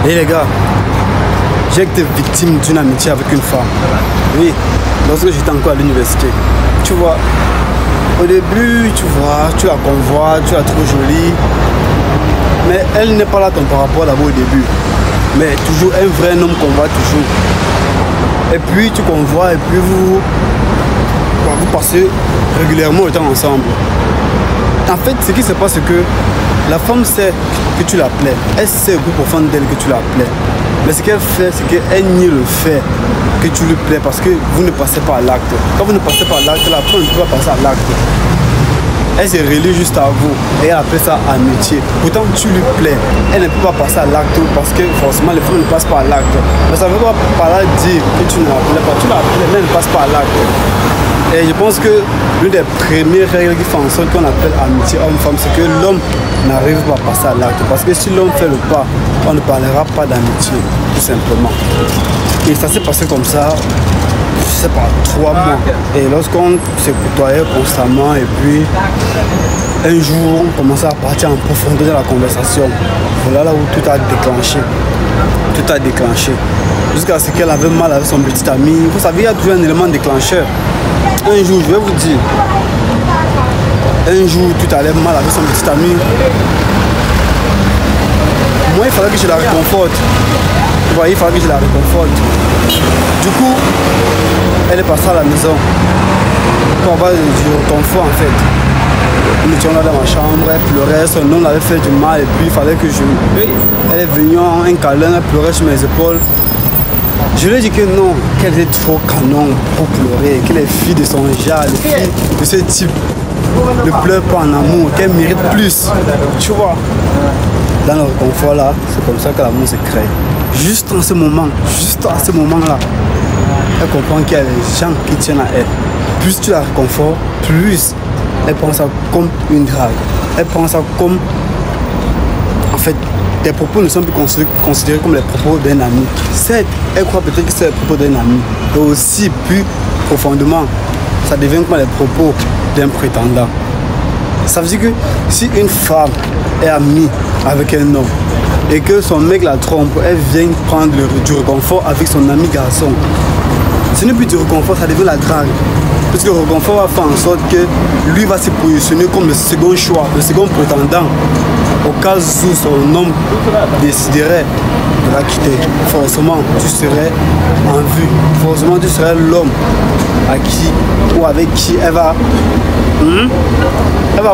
Et les gars, j'ai été victime d'une amitié avec une femme. Oui, lorsque j'étais encore à l'université. Tu vois, au début, tu vois, tu la convois, tu la trouves jolie. Mais elle n'est pas là ton par rapport d'abord au début. Mais toujours un vrai homme qu'on voit toujours. Et puis tu convois et puis vous passez régulièrement le temps ensemble. En fait, ce qui se passe, c'est que la femme sait que tu la plais. Elle sait au plus profond d'elle que tu la plais. Mais ce qu'elle fait, c'est qu'elle nie le fait que tu lui plais parce que vous ne passez pas à l'acte. Quand vous ne passez pas à l'acte, la femme ne peut pas passer à l'acte. Elle se relie juste à vous et elle appelle ça amitié. Pourtant, tu lui plais. Elle ne peut pas passer à l'acte parce que forcément les femmes ne passent pas à l'acte. Mais ça ne veut pas par là dire que tu ne la plais pas. Tu la plais, mais elle ne passe pas à l'acte. Et je pense que l'une des premières règles qui font en sorte qu'on appelle amitié homme-femme, c'est que l'homme n'arrive pas à passer à l'acte. Parce que si l'homme fait le pas, on ne parlera pas d'amitié, tout simplement. Et ça s'est passé comme ça, je sais pas, 3 mois. Et lorsqu'on se côtoyait constamment, et puis un jour, on commençait à partir en profondeur de la conversation. Voilà là où tout a déclenché. Tout a déclenché. Jusqu'à ce qu'elle avait mal avec son petit ami. Vous savez, il y a toujours un élément déclencheur. Un jour, je vais vous dire, un jour, tout allait mal avec son petit ami. Moi, il fallait que je la réconforte. Vous voyez, il fallait que je la réconforte. Du coup, elle est passée à la maison pour avoir du réconfort en fait. Nous étions là dans ma chambre, elle pleurait, son homme l'avait fait du mal et puis il fallait que je... Elle est venue en un câlin, elle pleurait sur mes épaules. Je lui ai dit que non, qu'elle est trop canon pour pleurer, que les filles de son genre, les filles de ce type ne pleurent pas en amour, qu'elle mérite plus. Tu vois, dans le réconfort là, c'est comme ça que l'amour se crée. Juste en ce moment, juste à ce moment-là, elle comprend qu'il y a des gens qui tiennent à elle. Plus tu la réconfortes, plus elle prend ça comme une drague. Elle prend ça comme... En fait, tes propos ne sont plus considérés comme les propos d'un ami. Certes, elle croit peut-être que c'est les propos d'un ami. Et aussi, plus profondément, ça devient comme les propos d'un prétendant. Ça veut dire que si une femme est amie avec un homme et que son mec la trompe, elle vient prendre du réconfort avec son ami garçon. Ce n'est plus du réconfort, ça devient la drague. Parce que le réconfort va faire en sorte que lui va se positionner comme le second choix, le second prétendant. Au cas où son homme déciderait de la quitter, forcément tu serais en vue. Forcément tu serais l'homme à qui ou avec qui elle va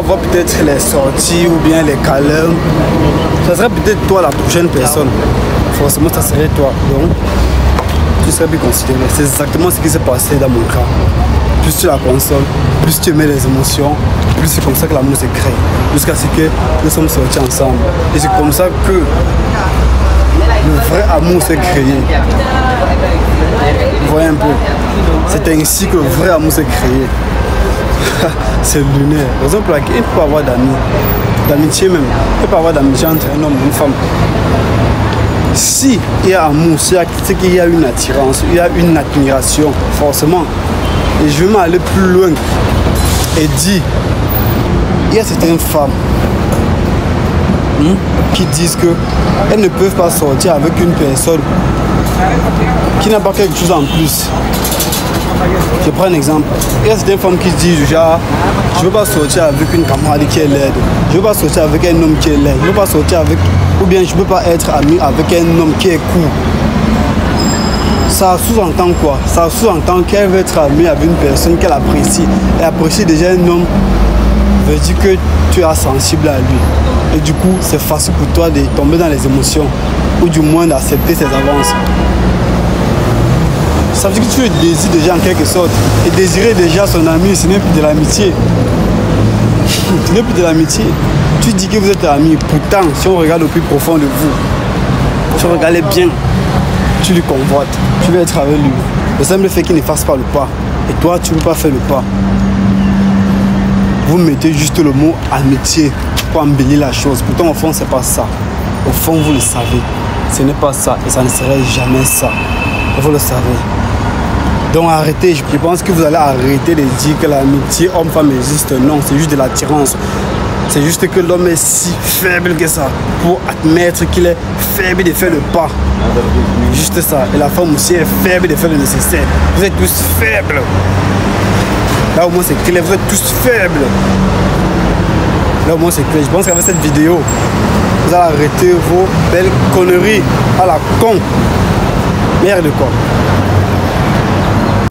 voir peut-être les sorties ou bien les câlins. Ça serait peut-être toi la prochaine personne. Forcément ça serait toi. Donc tu serais bien considéré. C'est exactement ce qui s'est passé dans mon cas. Plus tu la consoles, plus tu mets les émotions, plus c'est comme ça que l'amour se crée. Jusqu'à ce que nous sommes sortis ensemble. Et c'est comme ça que le vrai amour s'est créé. Vous voyez un peu. C'est ainsi que le vrai amour s'est créé. C'est lunaire. Par exemple, il ne peut pas avoir d'amis, d'amitié même. Il ne peut pas avoir d'amitié entre un homme et une femme. Si il y a amour, c'est qu'il y a une attirance, il y a une admiration, forcément. Et je vais m'aller plus loin et dire, il y a certaines femmes qui disent qu'elles ne peuvent pas sortir avec une personne qui n'a pas quelque chose en plus. Je prends un exemple. Il y a certaines femmes qui disent genre, je ne veux pas sortir avec une camarade qui est laide, je ne veux pas sortir avec un homme qui est laid, je ne veux pas sortir avec, ou bien je ne veux pas être ami avec un homme qui est cool. Ça sous-entend quoi? Ça sous-entend qu'elle veut être amie avec une personne qu'elle apprécie. Elle apprécie déjà un homme, veut dire que tu es sensible à lui. Et du coup, c'est facile pour toi de tomber dans les émotions, ou du moins d'accepter ses avances. Ça veut dire que tu le désires déjà en quelque sorte. Et désirer déjà son ami, ce n'est plus de l'amitié. Ce n'est plus de l'amitié. Tu dis que vous êtes amis. Pourtant, si on regarde au plus profond de vous, si on regarde bien, tu lui convoites, tu veux être avec lui. Le simple fait qu'il ne fasse pas le pas. Et toi, tu ne peux pas faire le pas. Vous mettez juste le mot amitié pour embellir la chose. Pourtant, au fond, ce n'est pas ça. Au fond, vous le savez. Ce n'est pas ça. Et ça ne serait jamais ça. Et vous le savez. Donc arrêtez. Je pense que vous allez arrêter de dire que l'amitié homme-femme existe. Non, c'est juste de l'attirance. C'est juste que l'homme est si faible que ça pour admettre qu'il est faible de faire le pas. Juste ça. Et la femme aussi est faible de faire le nécessaire. Vous êtes tous faibles. Là au moins c'est clair, vous êtes tous faibles. Là au moins c'est clair. Je pense qu'avec cette vidéo, vous allez arrêter vos belles conneries à la con. Merde quoi.